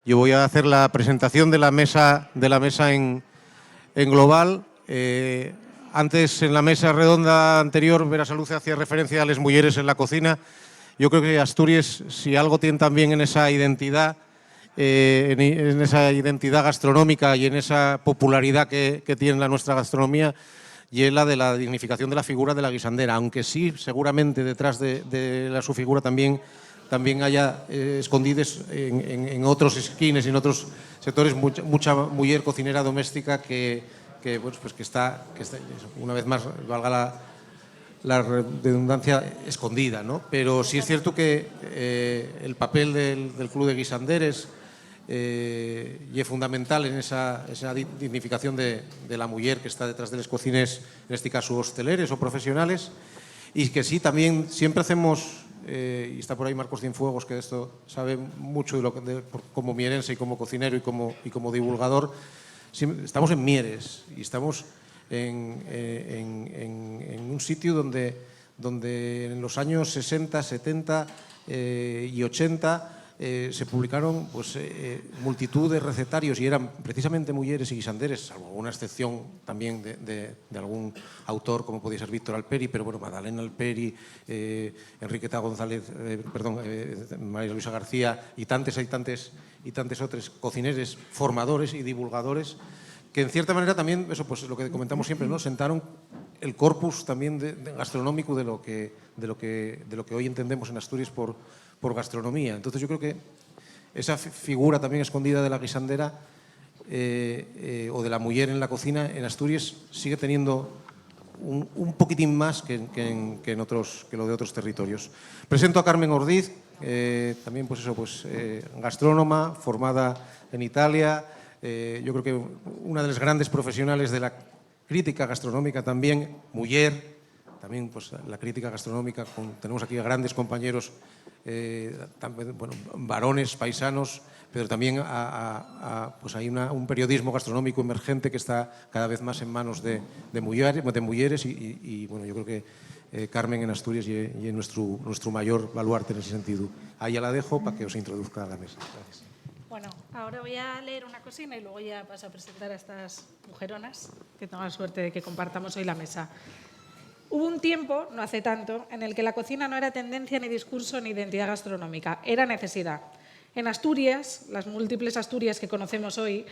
Yo voy a hacer la presentación de la mesa en global. Antes, en la mesa redonda anterior, Berasaluce hacía referencia a las mujeres en la cocina. Yo creo que Asturias, si algo tiene también en esa identidad, en esa identidad gastronómica y en esa popularidad que tiene la nuestra gastronomía, y es la de la dignificación de la figura de la guisandera, aunque sí, seguramente detrás de su figura también haya escondidas en otros esquines y en otros sectores mucha mujer cocinera doméstica que está, una vez más, valga la redundancia, escondida, ¿no? Pero sí es cierto que el papel del Club de Guisanderes y es fundamental en esa dignificación de la mujer que está detrás de los cocines, en este caso hosteleres o profesionales, y que sí, también siempre hacemos, y está por ahí Marcos Cienfuegos, que de esto sabe mucho como mierense y como cocinero y como divulgador. Estamos en Mieres y estamos en un sitio donde en los años 60, 70 y 80 se publicaron multitud de recetarios y eran precisamente mujeres y guisanderes, salvo alguna excepción también de algún autor como podía ser Víctor Alperi, pero bueno, Madalena Alperi, Enriqueta González, María Luisa García y tantos otros cocineros, formadores y divulgadores que en cierta manera también, eso pues lo que comentamos siempre, ¿no? Sentaron el corpus también gastronómico de lo que hoy entendemos en Asturias por gastronomía. Entonces yo creo que esa figura también escondida de la guisandera o de la mujer en la cocina en Asturias sigue teniendo un poquitín más que lo de otros territorios. Presento a Carmen Ordiz, también gastrónoma, formada en Italia. Yo creo que una de las grandes profesionales de la crítica gastronómica también, mujer, también pues la crítica gastronómica, tenemos aquí a grandes compañeros, varones, paisanos, pero también hay un periodismo gastronómico emergente que está cada vez más en manos de mujeres y bueno, yo creo que Carmen en Asturias y nuestro mayor baluarte en ese sentido. Ahí ya la dejo para que os introduzca a la mesa. Gracias. Bueno, ahora voy a leer una cocina y luego ya paso a presentar a estas mujeronas que tengo la suerte de que compartamos hoy la mesa. Hubo un tiempo, no hace tanto, en el que la cocina no era tendencia, ni discurso, ni identidad gastronómica, era necesidad. En Asturias, las múltiples Asturias que conocemos hoy,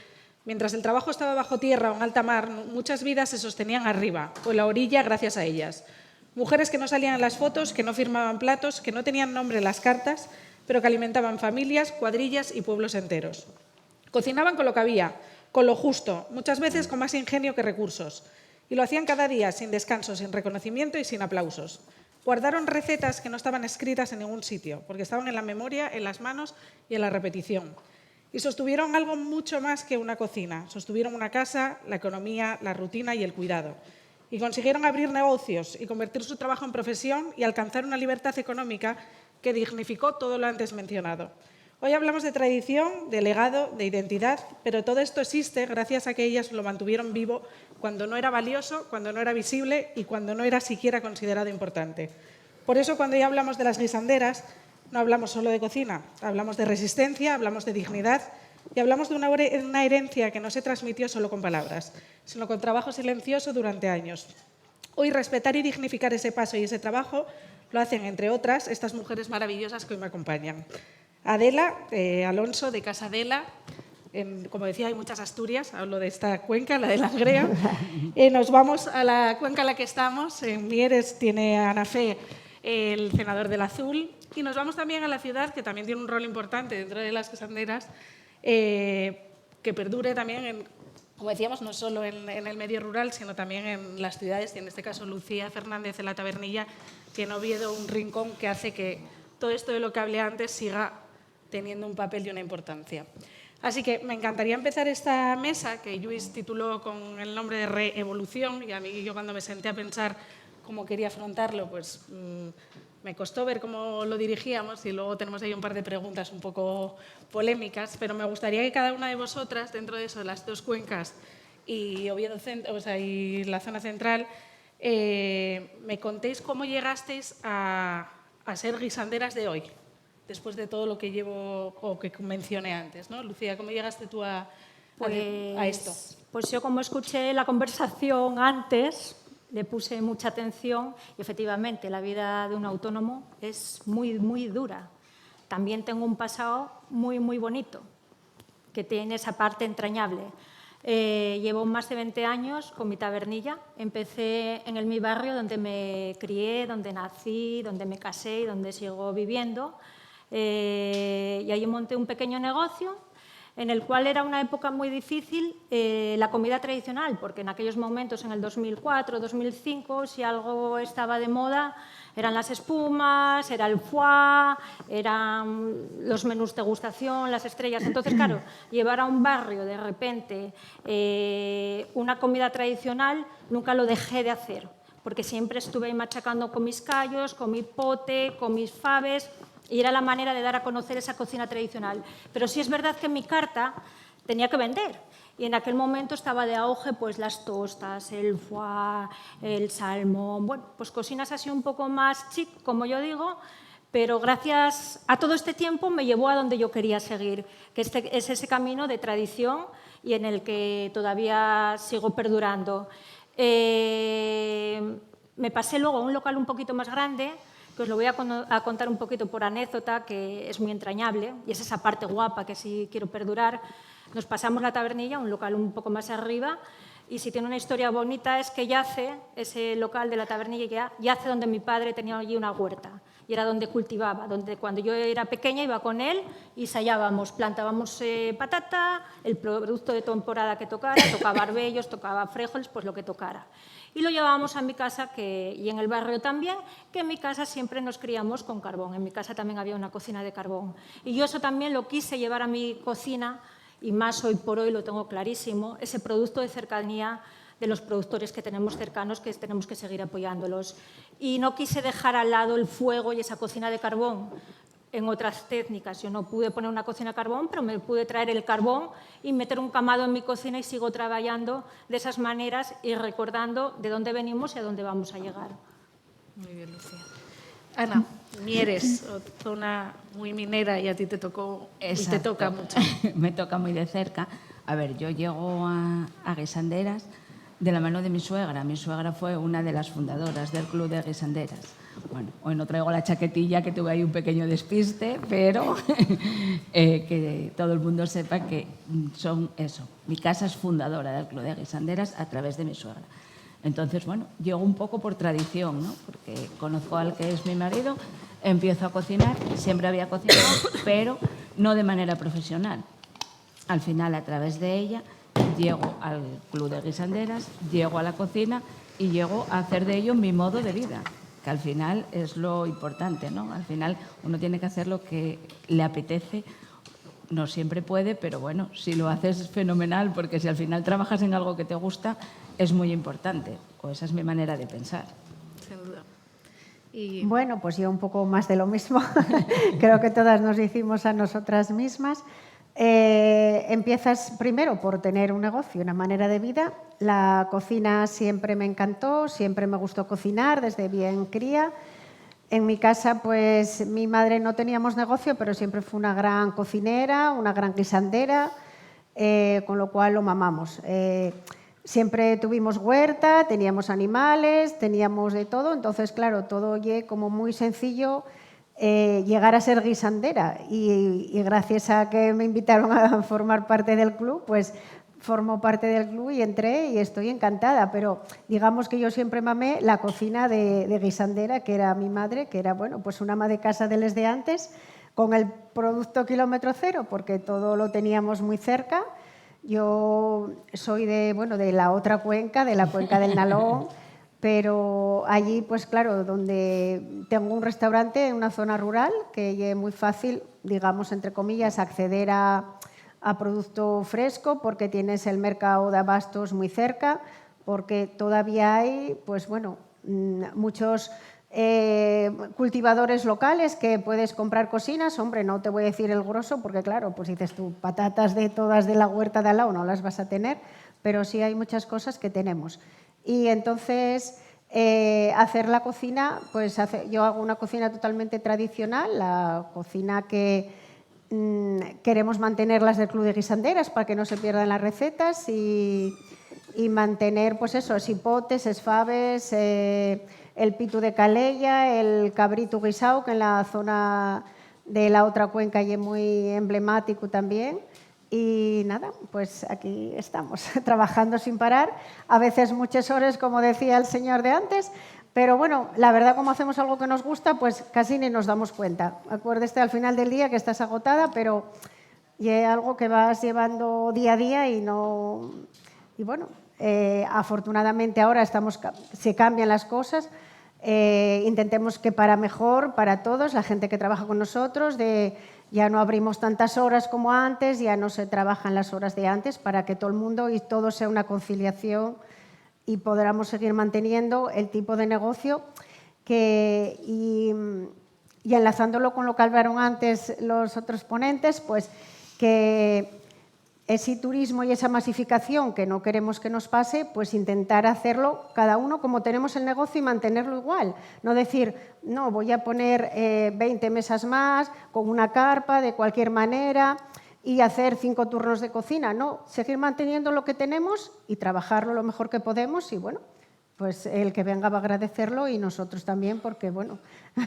mientras el trabajo estaba bajo tierra o en alta mar, muchas vidas se sostenían arriba o en la orilla gracias a ellas. Mujeres que no salían en las fotos, que no firmaban platos, que no tenían nombre en las cartas, pero que alimentaban familias, cuadrillas y pueblos enteros. Cocinaban con lo que había, con lo justo, muchas veces con más ingenio que recursos. Y lo hacían cada día, sin descanso, sin reconocimiento y sin aplausos. Guardaron recetas que no estaban escritas en ningún sitio, porque estaban en la memoria, en las manos y en la repetición. Y sostuvieron algo mucho más que una cocina. Sostuvieron una casa, la economía, la rutina y el cuidado. Y consiguieron abrir negocios y convertir su trabajo en profesión y alcanzar una libertad económica que dignificó todo lo antes mencionado. Hoy hablamos de tradición, de legado, de identidad, pero todo esto existe gracias a que ellas lo mantuvieron vivo cuando no era valioso, cuando no era visible y cuando no era siquiera considerado importante. Por eso, cuando ya hablamos de las guisanderas, no hablamos solo de cocina, hablamos de resistencia, hablamos de dignidad y hablamos de una herencia que no se transmitió solo con palabras, sino con trabajo silencioso durante años. Hoy respetar y dignificar ese paso y ese trabajo lo hacen, entre otras, estas mujeres maravillosas que hoy me acompañan. Adela Alonso, de Casa Adela. Como decía, hay muchas Asturias, hablo de esta cuenca, la de Langreo. Nos vamos a la cuenca en la que estamos. En Mieres tiene Ana Fe, el cenador del Azul. Y nos vamos también a la ciudad, que también tiene un rol importante dentro de las guisanderas, que perdure también, como decíamos, no solo en el medio rural, sino también en las ciudades. Y en este caso, Lucía Fernández, en la Tabernilla, tiene Oviedo un rincón que hace que todo esto de lo que hablé antes siga teniendo un papel y una importancia. Así que me encantaría empezar esta mesa, que Lluís tituló con el nombre de Reevolución, y a mí, yo cuando me senté a pensar cómo quería afrontarlo, pues me costó ver cómo lo dirigíamos y luego tenemos ahí un par de preguntas un poco polémicas, pero me gustaría que cada una de vosotras, dentro de eso, de las dos cuencas y Oviedo y la zona central, me contéis cómo llegasteis a ser guisanderas de hoy. después de todo lo que llevo o que mencioné antes, ¿no? Lucía, ¿cómo llegaste tú a esto? Pues yo, como escuché la conversación antes, le puse mucha atención y efectivamente la vida de un autónomo es muy, muy dura. También tengo un pasado muy, muy bonito, que tiene esa parte entrañable. Llevo más de 20 años con mi tabernilla. Empecé en mi barrio, donde me crié, donde nací, donde me casé y donde sigo viviendo. Y ahí monté un pequeño negocio en el cual era una época muy difícil la comida tradicional, porque en aquellos momentos, en el 2004, 2005, si algo estaba de moda, eran las espumas, era el foie, eran los menús degustación, las estrellas. Entonces, claro, llevar a un barrio de repente una comida tradicional, nunca lo dejé de hacer, porque siempre estuve machacando con mis callos, con mi pote, con mis faves, y era la manera de dar a conocer esa cocina tradicional. Pero sí es verdad que mi carta tenía que vender. Y en aquel momento estaba de auge pues las tostas, el foie, el salmón, bueno, pues cocinas así un poco más chic, como yo digo, pero gracias a todo este tiempo me llevó a donde yo quería seguir, que es ese camino de tradición y en el que todavía sigo perdurando. Me pasé luego a un local un poquito más grande, que os lo voy a contar un poquito por anécdota, que es muy entrañable, y es esa parte guapa que sí quiero perdurar. Nos pasamos la tabernilla, un local un poco más arriba, y si tiene una historia bonita es que yace, ese local de la tabernilla, yace donde mi padre tenía allí una huerta, y era donde cultivaba, donde cuando yo era pequeña iba con él y ensayábamos, plantábamos patata, el producto de temporada que tocara, tocaba arbellos, tocaba frijoles, pues lo que tocara. Y lo llevábamos a mi casa, y en el barrio también, que en mi casa siempre nos criamos con carbón. En mi casa también había una cocina de carbón. Y yo eso también lo quise llevar a mi cocina, y más hoy por hoy lo tengo clarísimo, ese producto de cercanía de los productores que tenemos cercanos, que tenemos que seguir apoyándolos. Y no quise dejar al lado el fuego y esa cocina de carbón en otras técnicas. Yo no pude poner una cocina de carbón, pero me pude traer el carbón y meter un camado en mi cocina y sigo trabajando de esas maneras y recordando de dónde venimos y a dónde vamos a llegar. Muy bien, Lucía. Ana, Mieres, zona muy minera, y a ti te tocó. Exacto. Y te toca mucho. Me toca muy de cerca. A ver, yo llego a Guisanderas de la mano de mi suegra. Mi suegra fue una de las fundadoras del Club de Guisanderas. Bueno, hoy no traigo la chaquetilla, que tuve ahí un pequeño despiste, pero que todo el mundo sepa que son eso. Mi casa es fundadora del Club de Guisanderas a través de mi suegra. Entonces, bueno, llego un poco por tradición, ¿no? Porque conozco al que es mi marido, empiezo a cocinar, siempre había cocinado, pero no de manera profesional. Al final, a través de ella, llego al Club de Guisanderas, llego a la cocina y llego a hacer de ello mi modo de vida, que al final es lo importante, ¿no? Al final uno tiene que hacer lo que le apetece. No siempre puede, pero bueno, si lo haces es fenomenal, porque si al final trabajas en algo que te gusta, es muy importante. O esa es mi manera de pensar. Sin duda. Y... Bueno, pues yo un poco más de lo mismo. Creo que todas nos hicimos a nosotras mismas. Empiezas primero por tener un negocio, una manera de vida. La cocina siempre me encantó, siempre me gustó cocinar desde bien cría. En mi casa, pues mi madre no teníamos negocio, pero siempre fue una gran cocinera, una gran guisandera, con lo cual lo mamamos. Siempre tuvimos huerta, teníamos animales, teníamos de todo, entonces, claro, todo oye como muy sencillo llegar a ser guisandera. Y gracias a que me invitaron a formar parte del club, pues formo parte del club y entré y estoy encantada, pero digamos que yo siempre mamé la cocina de guisandera, que era mi madre, que era, bueno, pues una ama de casa de les de antes, con el producto kilómetro cero, porque todo lo teníamos muy cerca. Yo soy de la otra cuenca, de la cuenca del Nalón, pero allí, pues claro, donde tengo un restaurante en una zona rural, que es muy fácil, digamos, entre comillas, acceder a producto fresco, porque tienes el mercado de abastos muy cerca, porque todavía hay, pues bueno, muchos cultivadores locales que puedes comprar cocinas. Hombre, no te voy a decir el grosso, porque claro, pues dices tú, patatas de todas de la huerta de al lado no las vas a tener, pero sí hay muchas cosas que tenemos. Y entonces hacer la cocina, pues yo hago una cocina totalmente tradicional, la cocina que queremos mantener las del Club de Guisanderas para que no se pierdan las recetas y mantener, pues eso, sipotes, esfaves, el pitu de calella, el cabrito guisao, que en la zona de la otra cuenca y es muy emblemático también. Y nada, pues aquí estamos, trabajando sin parar, a veces muchas horas, como decía el señor de antes, pero bueno, la verdad, como hacemos algo que nos gusta, pues casi ni nos damos cuenta. Acuérdate al final del día que estás agotada, pero es algo que vas llevando día a día y no... Y bueno, afortunadamente ahora se cambian las cosas, intentemos que para mejor, para todos, la gente que trabaja con nosotros, ya no abrimos tantas horas como antes, ya no se trabajan las horas de antes para que todo el mundo y todo sea una conciliación y podamos seguir manteniendo el tipo de negocio y enlazándolo con lo que hablaron antes los otros ponentes, pues que ese turismo y esa masificación que no queremos que nos pase, pues intentar hacerlo cada uno como tenemos el negocio y mantenerlo igual. No decir, no, voy a poner 20 mesas más con una carpa de cualquier manera y hacer 5 turnos de cocina. No, seguir manteniendo lo que tenemos y trabajarlo lo mejor que podemos y bueno, pues el que venga va a agradecerlo y nosotros también porque bueno,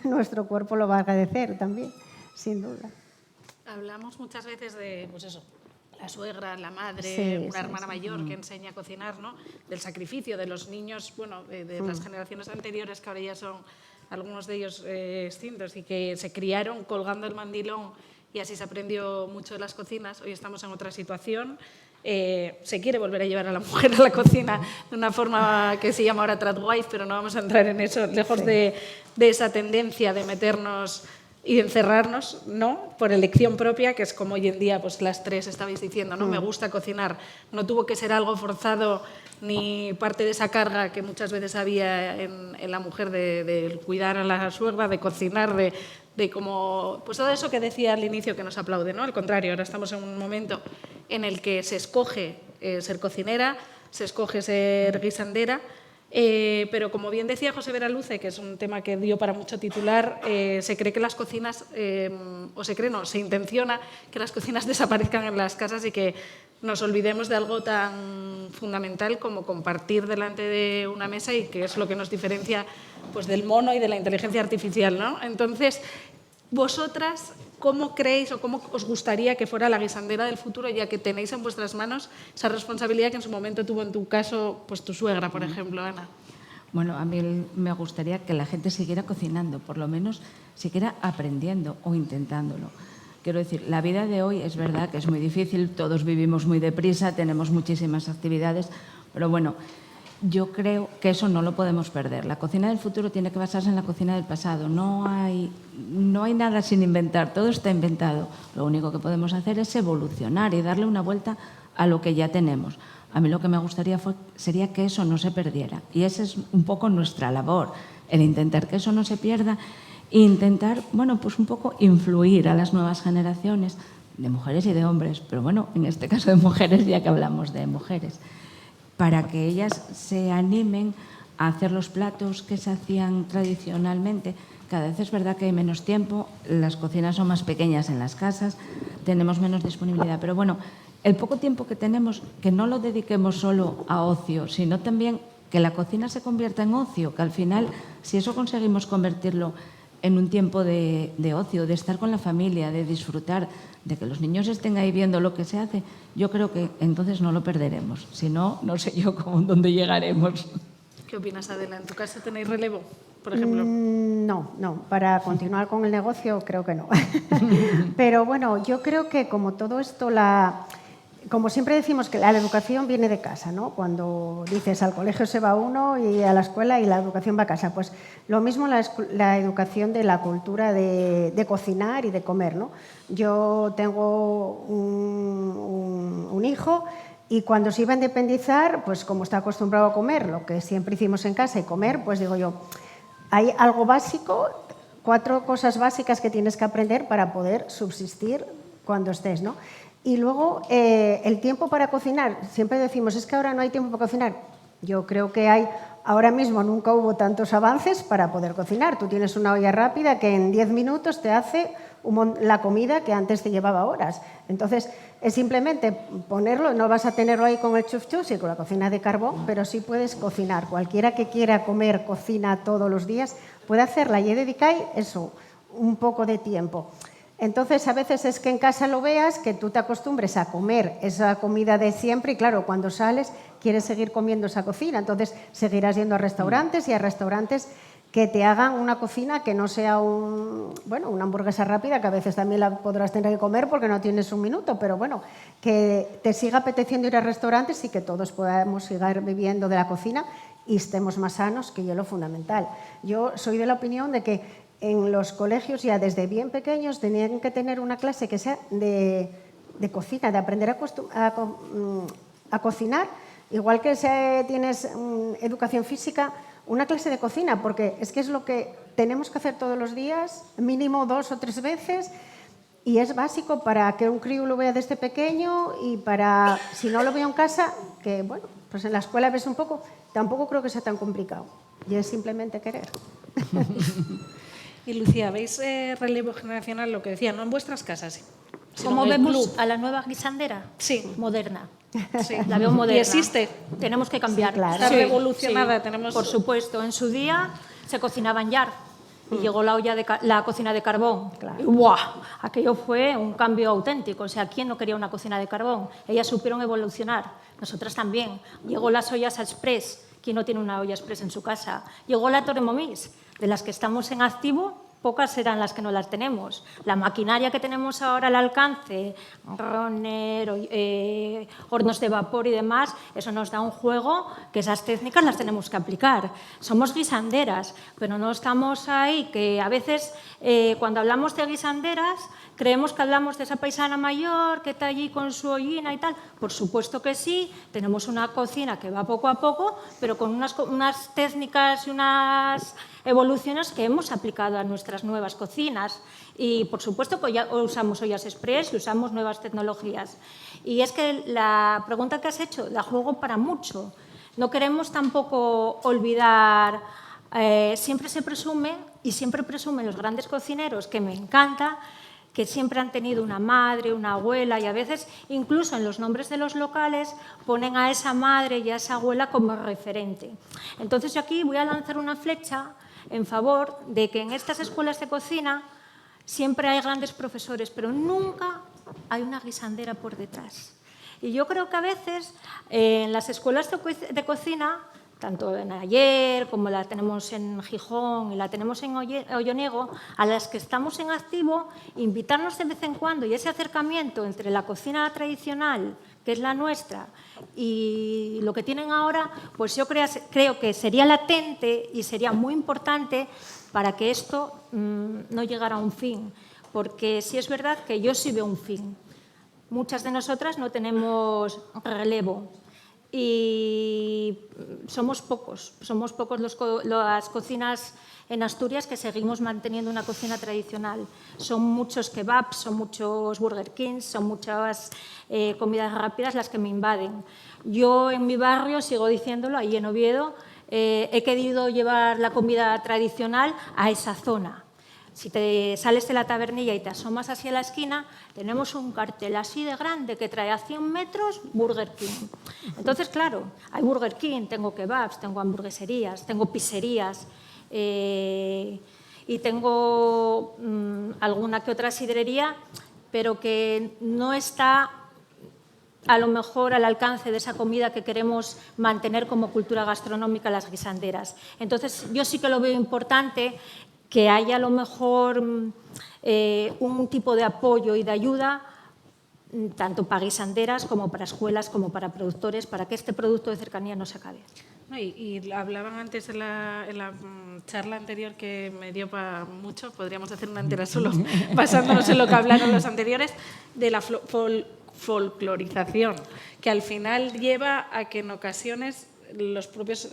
nuestro cuerpo lo va a agradecer también, sin duda. Hablamos muchas veces de, pues eso, la suegra, la madre, Sí, una sí, hermana sí. mayor que enseña a cocinar, ¿no? Del sacrificio de los niños, bueno, de las generaciones anteriores que ahora ya son algunos de ellos extintos y que se criaron colgando el mandilón y así se aprendió mucho de las cocinas. Hoy estamos en otra situación. Se quiere volver a llevar a la mujer a la cocina de una forma que se llama ahora tradwife, pero no vamos a entrar en eso, lejos de esa tendencia de meternos y encerrarnos, ¿no? Por elección propia, que es como hoy en día, pues las tres estabais diciendo, ¿no? Me gusta cocinar. No tuvo que ser algo forzado ni parte de esa carga que muchas veces había en la mujer de cuidar a la suegra, de cocinar, de como... Pues todo eso que decía al inicio que nos aplaude, ¿no? Al contrario, ahora estamos en un momento en el que se escoge ser cocinera, se escoge ser guisandera, pero como bien decía José Veraluce, que es un tema que dio para mucho titular, se cree que las cocinas, se intenciona que las cocinas desaparezcan en las casas y que nos olvidemos de algo tan fundamental como compartir delante de una mesa y que es lo que nos diferencia pues, del mono y de la inteligencia artificial, ¿no? Entonces, vosotras, ¿cómo creéis o cómo os gustaría que fuera la guisandera del futuro, ya que tenéis en vuestras manos esa responsabilidad que en su momento tuvo en tu caso pues tu suegra, por ejemplo, Ana? Bueno, a mí me gustaría que la gente siguiera cocinando, por lo menos siguiera aprendiendo o intentándolo. Quiero decir, la vida de hoy es verdad que es muy difícil, todos vivimos muy deprisa, tenemos muchísimas actividades, pero bueno, yo creo que eso no lo podemos perder. La cocina del futuro tiene que basarse en la cocina del pasado. No hay nada sin inventar, todo está inventado. Lo único que podemos hacer es evolucionar y darle una vuelta a lo que ya tenemos. A mí lo que me gustaría sería que eso no se perdiera. Y esa es un poco nuestra labor, el intentar que eso no se pierda e intentar, bueno, pues un poco influir a las nuevas generaciones de mujeres y de hombres, pero bueno, en este caso de mujeres, ya que hablamos de mujeres, para que ellas se animen a hacer los platos que se hacían tradicionalmente. Cada vez es verdad que hay menos tiempo, las cocinas son más pequeñas en las casas, tenemos menos disponibilidad, pero bueno, el poco tiempo que tenemos, que no lo dediquemos solo a ocio, sino también que la cocina se convierta en ocio, que al final, si eso conseguimos convertirlo en un tiempo de ocio, de estar con la familia, de disfrutar, de que los niños estén ahí viendo lo que se hace, yo creo que entonces no lo perderemos. Si no, no sé yo dónde llegaremos. ¿Qué opinas, Adela? ¿En tu casa tenéis relevo, por ejemplo? No, para continuar con el negocio creo que no. Pero bueno, yo creo que como todo esto, como siempre decimos que la educación viene de casa, ¿no? Cuando dices al colegio se va uno y a la escuela y la educación va a casa, pues lo mismo la educación de la cultura de cocinar y de comer, ¿no? Yo tengo un hijo y cuando se iba a independizar, pues como está acostumbrado a comer, lo que siempre hicimos en casa y comer, pues digo yo, hay algo básico, 4 cosas básicas que tienes que aprender para poder subsistir cuando estés, ¿no? Y luego, el tiempo para cocinar, siempre decimos, es que ahora no hay tiempo para cocinar. Yo creo que hay ahora mismo nunca hubo tantos avances para poder cocinar. Tú tienes una olla rápida que en 10 minutos te hace la comida que antes te llevaba horas. Entonces, es simplemente ponerlo, no vas a tenerlo ahí con el chuf-chuf y con la cocina de carbón, pero sí puedes cocinar. Cualquiera que quiera comer cocina todos los días puede hacerla y dedicar eso, un poco de tiempo. Entonces, a veces es que en casa lo veas, que tú te acostumbres a comer esa comida de siempre y, claro, cuando sales quieres seguir comiendo esa cocina. Entonces, seguirás yendo a restaurantes y a restaurantes que te hagan una cocina que no sea una hamburguesa rápida, que a veces también la podrás tener que comer porque no tienes un minuto, pero bueno, que te siga apeteciendo ir a restaurantes y que todos podamos seguir viviendo de la cocina y estemos más sanos, que es lo fundamental. Yo soy de la opinión de que en los colegios ya desde bien pequeños tenían que tener una clase que sea de cocina, de aprender a cocinar, igual que tienes educación física, una clase de cocina, porque es que es lo que tenemos que hacer todos los días, mínimo 2 o 3 veces, y es básico para que un crío lo vea desde pequeño y para, si no lo veo en casa, que bueno, pues en la escuela ves un poco, tampoco creo que sea tan complicado, y es simplemente querer. Y Lucía, ¿veis relevo generacional, lo que decía, no en vuestras casas? ¿Cómo vemos a la nueva guisandera? Sí. Moderna. Sí. La veo moderna. ¿Y existe? Tenemos que cambiar. Sí, claro. Está revolucionada. Tenemos... Por supuesto. En su día se cocinaba en jar y llegó la cocina de carbón. Claro. Y ¡buah! Aquello fue un cambio auténtico. O sea, ¿quién no quería una cocina de carbón? Ellas supieron evolucionar. Nosotras también. Llegó las ollas express. ¿Quién no tiene una olla express en su casa? Llegó la Thermomix. De las que estamos en activo, pocas serán las que no las tenemos. La maquinaria que tenemos ahora al alcance, runner, hornos de vapor y demás, eso nos da un juego que esas técnicas las tenemos que aplicar. Somos guisanderas, pero no estamos ahí, que a veces cuando hablamos de guisanderas creemos que hablamos de esa paisana mayor que está allí con su ollina y tal. Por supuesto que sí, tenemos una cocina que va poco a poco, pero con unas técnicas y unas evoluciones que hemos aplicado a nuestras nuevas cocinas. Y, por supuesto, que ya usamos ollas express y usamos nuevas tecnologías. Y es que la pregunta que has hecho la juego para mucho. No queremos tampoco olvidar, siempre se presume, y siempre presumen los grandes cocineros, que me encanta, que siempre han tenido una madre, una abuela, y a veces incluso en los nombres de los locales ponen a esa madre y a esa abuela como referente. Entonces yo aquí voy a lanzar una flecha en favor de que en estas escuelas de cocina siempre hay grandes profesores, pero nunca hay una guisandera por detrás. Y yo creo que a veces en las escuelas de cocina, tanto en Ayer como la tenemos en Gijón y la tenemos en Olloniego, a las que estamos en activo, invitarnos de vez en cuando y ese acercamiento entre la cocina tradicional, que es la nuestra, y lo que tienen ahora, pues yo creo que sería latente y sería muy importante para que esto no llegara a un fin, porque sí es verdad que yo sí veo un fin. Muchas de nosotras no tenemos relevo y somos pocos las cocinas en Asturias que seguimos manteniendo una cocina tradicional. Son muchos kebabs, son muchos Burger Kings, son muchas comidas rápidas las que me invaden. Yo en mi barrio, sigo diciéndolo, ahí en Oviedo, he querido llevar la comida tradicional a esa zona. Si te sales de la tabernilla y te asomas hacia la esquina, tenemos un cartel así de grande que trae a 100 metros Burger King. Entonces, claro, hay Burger King, tengo kebabs, tengo hamburgueserías, tengo pizzerías y tengo alguna que otra sidrería, pero que no está a lo mejor al alcance de esa comida que queremos mantener como cultura gastronómica las guisanderas. Entonces, yo sí que lo veo importante que haya a lo mejor un tipo de apoyo y de ayuda tanto para guisanderas como para escuelas, como para productores, para que este producto de cercanía no se acabe. No, y hablaban antes en la charla anterior que me dio para mucho, podríamos hacer una entera solo basándonos en lo que hablaron los anteriores, de la folclorización, que al final lleva a que en ocasiones los propios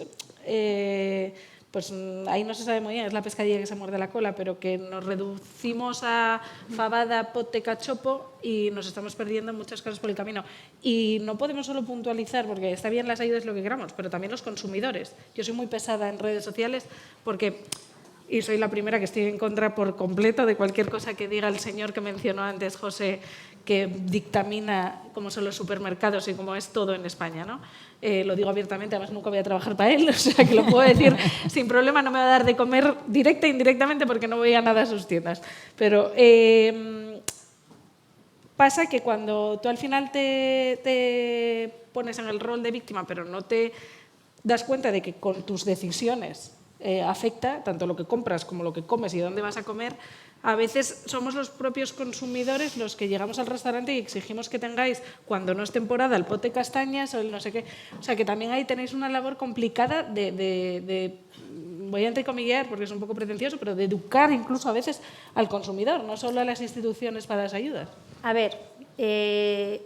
pues ahí no se sabe muy bien, es la pescadilla que se muerde la cola, pero que nos reducimos a fabada, pote, cachopo y nos estamos perdiendo muchas cosas por el camino. Y no podemos solo puntualizar, porque está bien las ayudas, lo que queramos, pero también los consumidores. Yo soy muy pesada en redes sociales porque, y soy la primera que estoy en contra por completo de cualquier cosa que diga el señor que mencionó antes, José, que dictamina cómo son los supermercados y cómo es todo en España, ¿no? Lo digo abiertamente, además nunca voy a trabajar para él, o sea que lo puedo decir sin problema, no me va a dar de comer directa e indirectamente porque no voy a nada a sus tiendas. Pero pasa que cuando tú al final te pones en el rol de víctima, pero no te das cuenta de que con tus decisiones afecta tanto lo que compras como lo que comes y dónde vas a comer, a veces somos los propios consumidores los que llegamos al restaurante y exigimos que tengáis, cuando no es temporada, el pote castañas o el no sé qué. O sea, que también ahí tenéis una labor complicada de voy a entrecomillar porque es un poco pretencioso, pero de educar incluso a veces al consumidor, no solo a las instituciones para las ayudas. A ver, el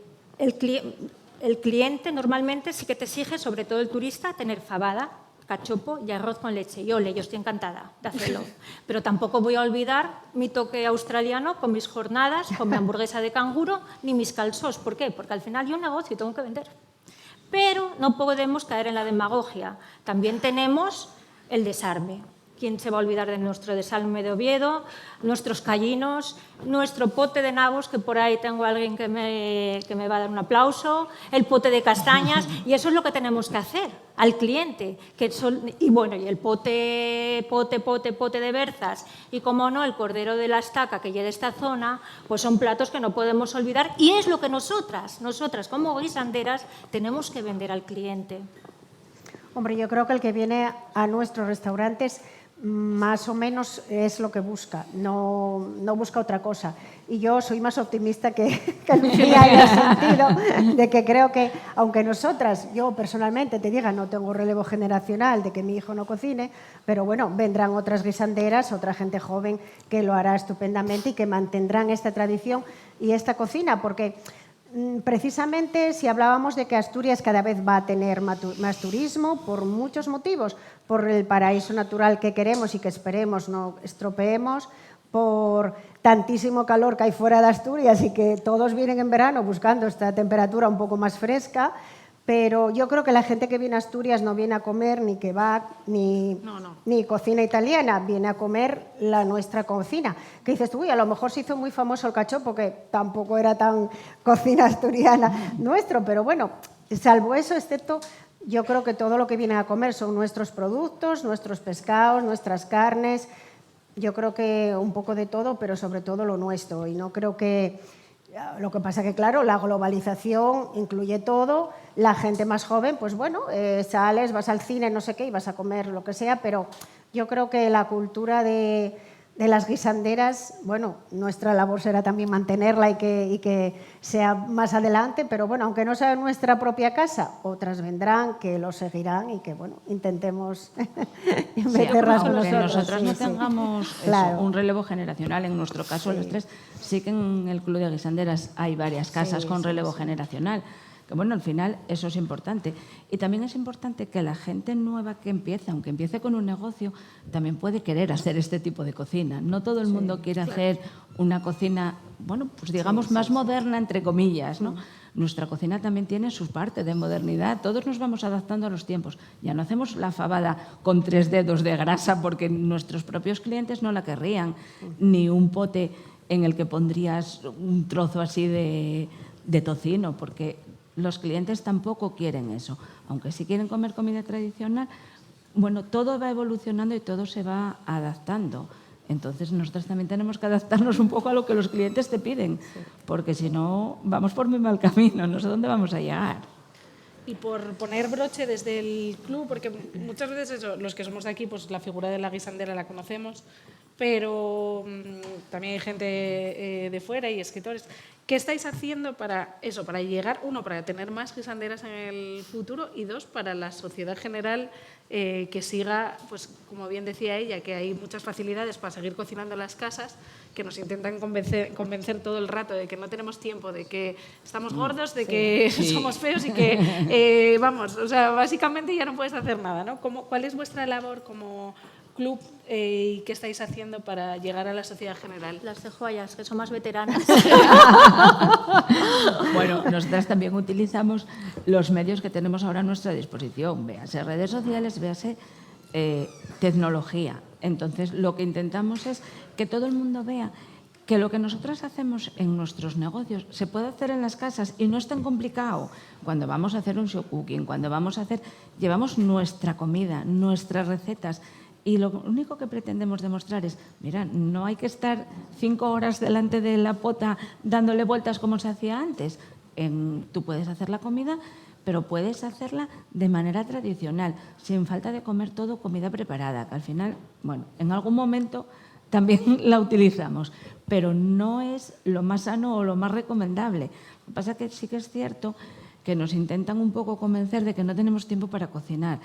cliente normalmente sí que te exige, sobre todo el turista, tener fabada, cachopo y arroz con leche. Y ole, yo estoy encantada de hacerlo. Pero tampoco voy a olvidar mi toque australiano con mis jornadas, con mi hamburguesa de canguro, ni mis calzós. ¿Por qué? Porque al final yo un negocio y tengo que vender. Pero no podemos caer en la demagogia. También tenemos el desarme. ¿Quién se va a olvidar de nuestro desarme de Oviedo, nuestros callinos, nuestro pote de nabos, que por ahí tengo a alguien que me va a dar un aplauso, el pote de castañas? Y eso es lo que tenemos que hacer al cliente. Y bueno, y el pote de berzas y, como no, el cordero de la estaca que llega de esta zona, pues son platos que no podemos olvidar y es lo que nosotras como guisanderas tenemos que vender al cliente. Hombre, yo creo que el que viene a nuestros restaurantes más o menos es lo que busca, no busca otra cosa. Y yo soy más optimista que Lucía en el sentido de que creo que, aunque nosotras, yo personalmente te diga, no tengo relevo generacional de que mi hijo no cocine, pero bueno, vendrán otras guisanderas, otra gente joven que lo hará estupendamente y que mantendrán esta tradición y esta cocina, porque precisamente si hablábamos de que Asturias cada vez va a tener más turismo por muchos motivos, por el paraíso natural que queremos y que esperemos no estropeemos, por tantísimo calor que hay fuera de Asturias y que todos vienen en verano buscando esta temperatura un poco más fresca, pero yo creo que la gente que viene a Asturias no viene a comer ni kebab ni cocina italiana, viene a comer la nuestra cocina. Que dices tú, uy, a lo mejor se hizo muy famoso el cachopo, que tampoco era tan cocina asturiana nuestro, pero bueno, salvo eso, excepto, yo creo que todo lo que viene a comer son nuestros productos, nuestros pescados, nuestras carnes, yo creo que un poco de todo, pero sobre todo lo nuestro. Y no creo que... Lo que pasa que, claro, la globalización incluye todo. La gente más joven, pues bueno, sales, vas al cine, no sé qué, y vas a comer lo que sea, pero yo creo que la cultura de las guisanderas, bueno, nuestra labor será también mantenerla y que sea más adelante, pero bueno, aunque no sea en nuestra propia casa, otras vendrán, que lo seguirán y que, bueno, intentemos meterlas con nosotros. Nosotras no tengamos eso, un relevo generacional, en nuestro caso los tres, sí que en el Club de Guisanderas hay varias casas con relevo generacional. Que bueno, al final eso es importante. Y también es importante que la gente nueva que empieza, aunque empiece con un negocio, también puede querer hacer este tipo de cocina. No todo el mundo quiere hacer una cocina, bueno, pues digamos más moderna, entre comillas, ¿no? Nuestra cocina también tiene su parte de modernidad. Todos nos vamos adaptando a los tiempos. Ya no hacemos la fabada con 3 dedos de grasa porque nuestros propios clientes no la querrían, ni un pote en el que pondrías un trozo así de tocino, porque los clientes tampoco quieren eso. Aunque sí quieren comer comida tradicional, bueno, todo va evolucionando y todo se va adaptando. Entonces, nosotros también tenemos que adaptarnos un poco a lo que los clientes te piden, porque si no, vamos por muy mal camino, no sé dónde vamos a llegar. Y por poner broche desde el club, porque muchas veces eso, los que somos de aquí, pues la figura de la guisandera la conocemos, pero también hay gente de fuera y escritores. ¿Qué estáis haciendo para eso, para llegar, uno, para tener más guisanderas en el futuro y dos, para la sociedad general que siga, pues como bien decía ella, que hay muchas facilidades para seguir cocinando en las casas, que nos intentan convencer todo el rato de que no tenemos tiempo, de que estamos gordos, de que somos feos y que, vamos, o sea, básicamente ya no puedes hacer nada, ¿no? ¿Cuál es vuestra labor como club y qué estáis haciendo para llegar a la sociedad general? Las dejo a ellas, que son más veteranas. Bueno, nosotras también utilizamos los medios que tenemos ahora a nuestra disposición, véase redes sociales, véase tecnología. Entonces, lo que intentamos es que todo el mundo vea que lo que nosotras hacemos en nuestros negocios se puede hacer en las casas y no es tan complicado. Cuando vamos a hacer un show cooking, cuando vamos a hacer, llevamos nuestra comida, nuestras recetas. Y lo único que pretendemos demostrar es, mira, no hay que estar 5 horas delante de la pota dándole vueltas como se hacía antes. Tú puedes hacer la comida, pero puedes hacerla de manera tradicional, sin falta de comer todo comida preparada, que al final, bueno, en algún momento también la utilizamos, pero no es lo más sano o lo más recomendable. Lo que pasa es que sí que es cierto que nos intentan un poco convencer de que no tenemos tiempo para cocinar.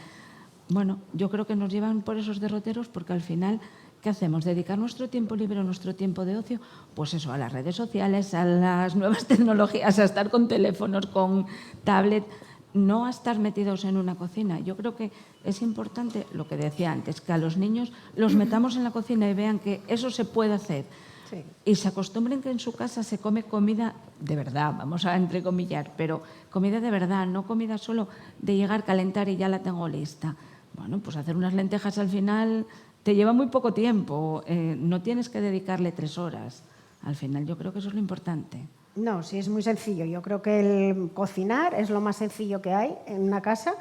Bueno, yo creo que nos llevan por esos derroteros porque al final, ¿qué hacemos? ¿Dedicar nuestro tiempo libre o nuestro tiempo de ocio? Pues eso, a las redes sociales, a las nuevas tecnologías, a estar con teléfonos, con tablet, no a estar metidos en una cocina. Yo creo que es importante, lo que decía antes, que a los niños los metamos en la cocina y vean que eso se puede hacer. Sí. Y se acostumbren que en su casa se come comida de verdad, vamos a entrecomillar, pero comida de verdad, no comida solo de llegar, calentar y ya la tengo lista. Bueno, pues hacer unas lentejas al final te lleva muy poco tiempo, no tienes que dedicarle 3 horas. Al final yo creo que eso es lo importante. No, sí, es muy sencillo. Yo creo que el cocinar es lo más sencillo que hay en una casa.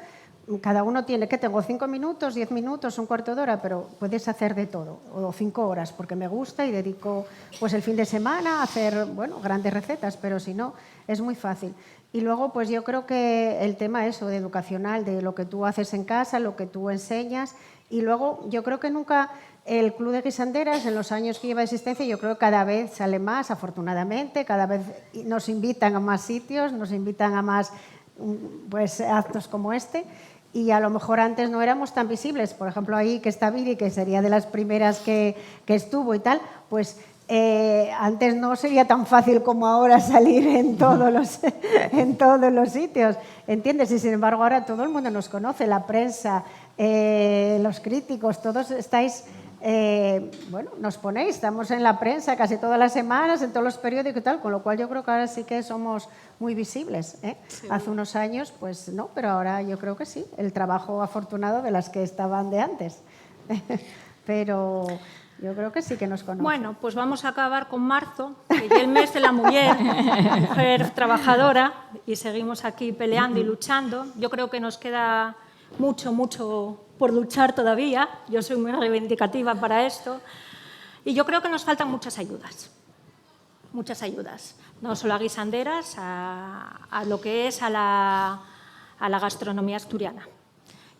Cada uno tiene, que tengo 5 minutos, 10 minutos, un cuarto de hora, pero puedes hacer de todo, o 5 horas, porque me gusta y dedico pues el fin de semana a hacer, bueno, grandes recetas, pero si no, es muy fácil. Y luego, pues yo creo que el tema eso, de educacional, de lo que tú haces en casa, lo que tú enseñas, y luego yo creo que nunca el Club de Guisanderas, en los años que lleva de existencia, yo creo que cada vez sale más, afortunadamente, cada vez nos invitan a más sitios, nos invitan a más pues, actos como este, y a lo mejor antes no éramos tan visibles. Por ejemplo, ahí que está Viri, que sería de las primeras que estuvo y tal, pues antes no sería tan fácil como ahora salir en todos los sitios, ¿entiendes? Y sin embargo ahora todo el mundo nos conoce, la prensa, los críticos, todos estáis, bueno, nos ponéis, estamos en la prensa casi todas las semanas, en todos los periódicos y tal, con lo cual yo creo que ahora sí que somos muy visibles, ¿eh? Sí. Hace unos años, pues no, pero ahora yo creo que sí, el trabajo afortunado de las que estaban de antes. Pero yo creo que sí que nos conocen. Bueno, pues vamos a acabar con marzo, que es el mes de la mujer trabajadora, y seguimos aquí peleando y luchando. Yo creo que nos queda mucho por luchar todavía. Yo soy muy reivindicativa para esto. Y yo creo que nos faltan muchas ayudas. Muchas ayudas. No solo a guisanderas, a lo que es a la gastronomía asturiana.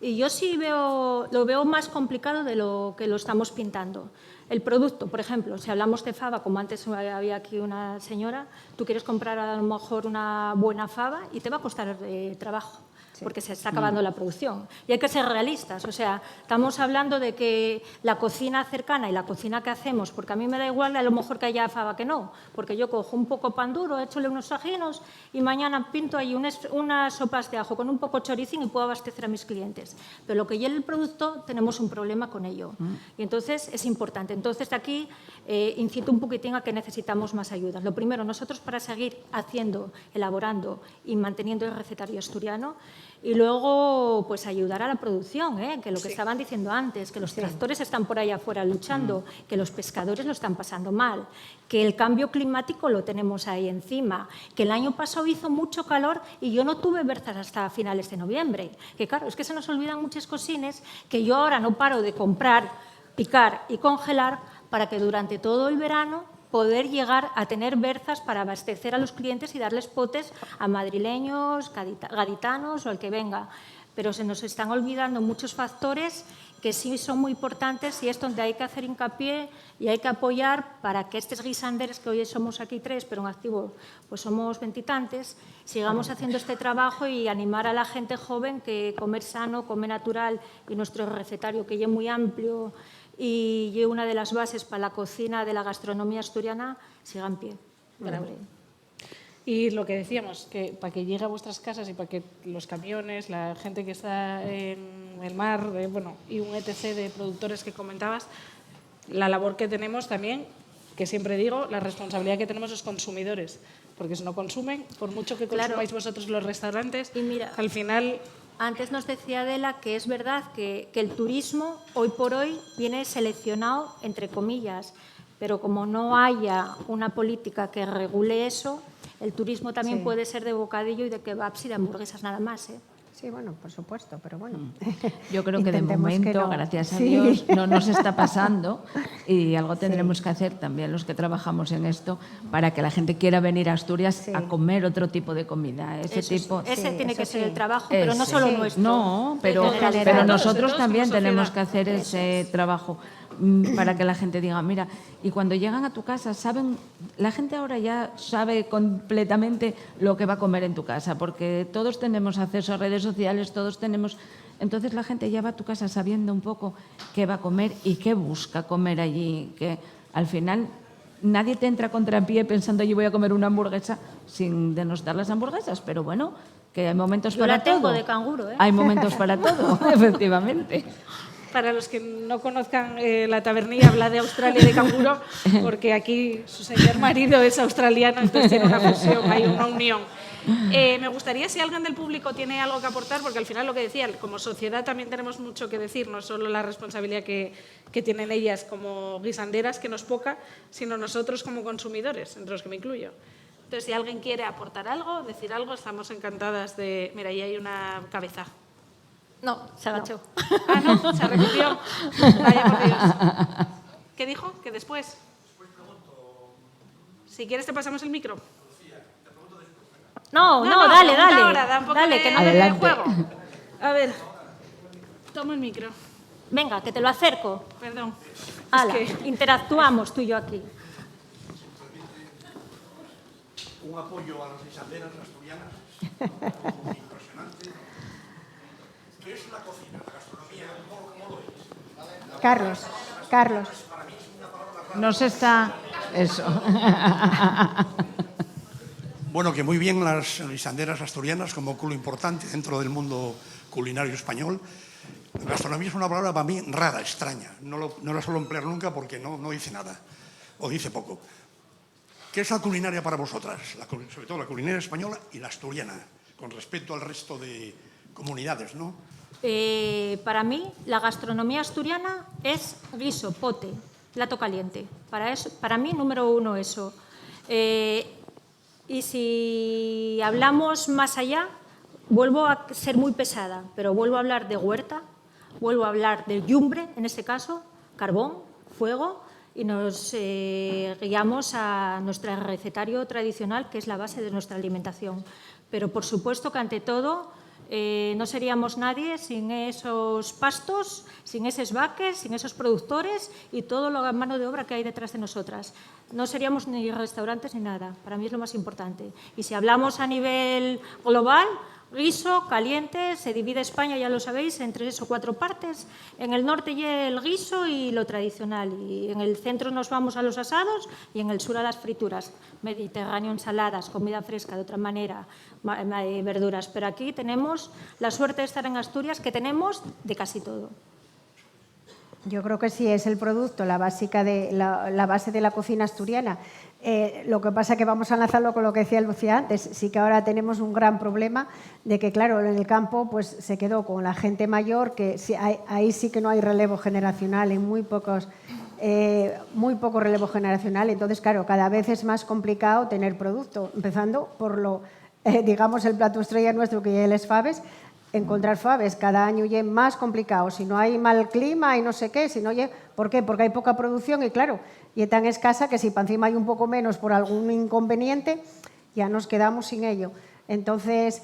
Y yo sí lo veo más complicado de lo que lo estamos pintando. El producto, por ejemplo, si hablamos de fava, como antes había aquí una señora, tú quieres comprar a lo mejor una buena fava y te va a costar trabajo, porque se está acabando la producción. Y hay que ser realistas, o sea, estamos hablando de que la cocina cercana y la cocina que hacemos, porque a mí me da igual a lo mejor que haya fava que no, porque yo cojo un poco pan duro, échole unos ajinos y mañana pinto ahí unas sopas de ajo con un poco choricín y puedo abastecer a mis clientes. Pero lo que lleva el producto, tenemos un problema con ello. Y entonces es importante. Entonces de aquí incito un poquitín a que necesitamos más ayudas. Lo primero, nosotros para seguir haciendo, elaborando y manteniendo el recetario asturiano, y luego, pues ayudar a la producción, que lo que estaban diciendo antes, que los tractores están por ahí afuera luchando, que los pescadores lo están pasando mal, que el cambio climático lo tenemos ahí encima, que el año pasado hizo mucho calor y yo no tuve berzas hasta finales de noviembre. Que claro, es que se nos olvidan muchas cosines que yo ahora no paro de comprar, picar y congelar para que durante todo el verano poder llegar a tener berzas para abastecer a los clientes y darles potes a madrileños, gaditanos o al que venga. Pero se nos están olvidando muchos factores que sí son muy importantes y es donde hay que hacer hincapié y hay que apoyar para que estos guisanderos, que hoy somos aquí 3, pero en activo pues somos 20 y tantos, sigamos haciendo este trabajo y animar a la gente joven que comer sano, comer natural y nuestro recetario, que es muy amplio y es una de las bases para la cocina de la gastronomía asturiana, siga en pie. Y lo que decíamos, que para que llegue a vuestras casas y para que los camiones, la gente que está en el mar, y un etc. de productores que comentabas, la labor que tenemos también, que siempre digo, la responsabilidad que tenemos los consumidores, porque si no consumen, por mucho que consumáis vosotros los restaurantes, y mira, al final... Antes nos decía Adela que es verdad que el turismo hoy por hoy viene seleccionado, entre comillas, pero como no haya una política que regule eso, el turismo también puede ser de bocadillo y de kebabs y de hamburguesas nada más, ¿eh? Sí, bueno, por supuesto, pero bueno. Yo creo que de Intentemos que momento, no. gracias a Sí. Dios, no nos está pasando y algo tendremos que hacer también los que trabajamos en esto para que la gente quiera venir a Asturias a comer otro tipo de comida. Ese tiene que ser sí. el trabajo, pero no solo nuestro. No, pero nosotros también tenemos que hacer ese trabajo para que la gente diga, mira, y cuando llegan a tu casa, la gente ahora ya sabe completamente lo que va a comer en tu casa, porque todos tenemos acceso a redes sociales, todos tenemos... Entonces la gente ya va a tu casa sabiendo un poco qué va a comer y qué busca comer allí, que al final nadie te entra contrapié pensando yo voy a comer una hamburguesa sin denostar las hamburguesas, pero bueno, que hay momentos Yo para la tengo todo. de canguro, ¿eh? Hay momentos para todo, efectivamente. Para los que no conozcan la tabernilla, habla de Australia y de canguro, porque aquí su señor marido es australiano, entonces tiene una fusión, hay una unión. Me gustaría si alguien del público tiene algo que aportar, porque al final lo que decía, como sociedad también tenemos mucho que decir, no solo la responsabilidad que tienen ellas como guisanderas, que no es poca, sino nosotros como consumidores, entre los que me incluyo. Entonces, si alguien quiere aportar algo, decir algo, estamos encantadas de... Mira, ahí hay una cabeza. No, se agachó. Ah, no, se recogió. Vaya por Dios. ¿Qué dijo? ¿Que después? Si quieres te pasamos el micro. No, dale. Ahora, da un poco Dale, de, que no de juego. A ver, toma el micro. Venga, que te lo acerco. Perdón. Ala, Es que... interactuamos tú y yo aquí. Un apoyo a las guisanderas asturianas impresionante. ¿Qué es la cocina, la gastronomía? ¿Cómo lo es? Carlos. Nos está... Eso. Bueno, que muy bien las guisanderas asturianas como culo importante dentro del mundo culinario español. Gastronomía es una palabra para mí rara, extraña. No la suelo emplear nunca porque no dice nada o dice poco. ¿Qué es la culinaria para vosotras? Sobre todo la culinaria española y la asturiana, con respecto al resto de comunidades, ¿no? Para mí, la gastronomía asturiana es guiso, pote, plato caliente. Para mí, número uno, eso. Y si hablamos más allá, vuelvo a ser muy pesada, pero vuelvo a hablar de huerta, vuelvo a hablar de yumbre, en este caso, carbón, fuego, y nos guiamos a nuestro recetario tradicional, que es la base de nuestra alimentación. Pero, por supuesto, que ante todo no seríamos nadie sin esos pastos, sin esos vaques, sin esos productores y toda la mano de obra que hay detrás de nosotras. No seríamos ni restaurantes ni nada. Para mí es lo más importante. Y si hablamos a nivel global, guiso, caliente, se divide España, ya lo sabéis, en 3 o 4 partes. En el norte ya el guiso y lo tradicional. Y en el centro nos vamos a los asados y en el sur a las frituras. Mediterráneo, ensaladas, comida fresca de otra manera, verduras. Pero aquí tenemos la suerte de estar en Asturias, que tenemos de casi todo. Yo creo que sí es el producto, la base de la cocina asturiana. Lo que pasa es que vamos a enlazarlo con lo que decía Lucía antes. Sí que ahora tenemos un gran problema de que, claro, en el campo pues se quedó con la gente mayor, que ahí sí que no hay relevo generacional, en muy poco relevo generacional. Entonces, claro, cada vez es más complicado tener producto, empezando por digamos, el plato estrella nuestro, que es el faves. Encontrar faves cada año es más complicado. Si no hay mal clima y no sé qué, si no ¿por qué? Porque hay poca producción y claro, y es tan escasa que si para encima hay un poco menos por algún inconveniente, ya nos quedamos sin ello. Entonces,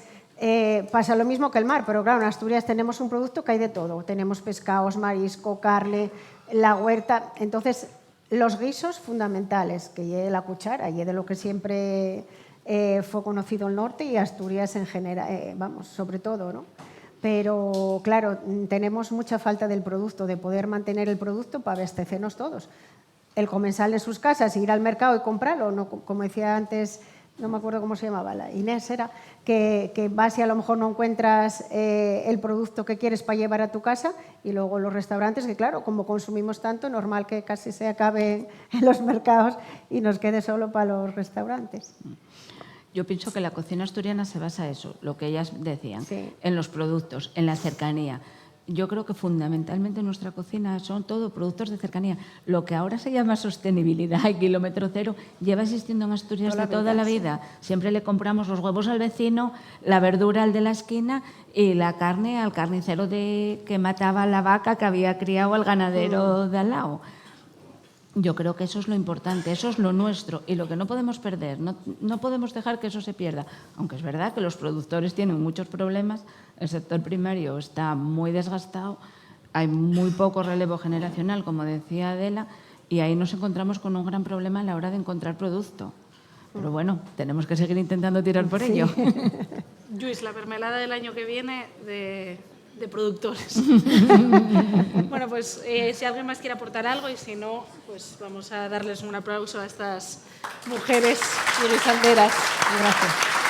Pasa lo mismo que el mar, pero claro, en Asturias tenemos un producto que hay de todo. Tenemos pescados, marisco, carne, la huerta. Entonces, los guisos fundamentales, que lleve la cuchara, y de lo que siempre fue conocido el norte y Asturias en general, vamos, sobre todo, ¿no? Pero, claro, tenemos mucha falta del producto, de poder mantener el producto para abastecernos todos. El comensal de sus casas, ir al mercado y comprarlo, no, como decía antes, no me acuerdo cómo se llamaba, la Inés era, que vas y a lo mejor no encuentras el producto que quieres para llevar a tu casa, y luego los restaurantes, que claro, como consumimos tanto, normal que casi se acabe en los mercados y nos quede solo para los restaurantes. Yo pienso que la cocina asturiana se basa en eso, lo que ellas decían, Sí. en los productos, en la cercanía. Yo creo que fundamentalmente nuestra cocina son todo productos de cercanía. Lo que ahora se llama sostenibilidad y kilómetro cero lleva existiendo en Asturias de toda la vida. Siempre le compramos los huevos al vecino, la verdura al de la esquina y la carne al carnicero que mataba la vaca que había criado al ganadero de al lado. Yo creo que eso es lo importante, eso es lo nuestro y lo que no podemos perder, no podemos dejar que eso se pierda. Aunque es verdad que los productores tienen muchos problemas, el sector primario está muy desgastado, hay muy poco relevo generacional, como decía Adela, y ahí nos encontramos con un gran problema a la hora de encontrar producto. Pero bueno, tenemos que seguir intentando tirar por ello. Lluís, la mermelada del año que viene de productores. Bueno, pues si alguien más quiere aportar algo y si no, pues vamos a darles un aplauso a estas mujeres guisanderas. Gracias.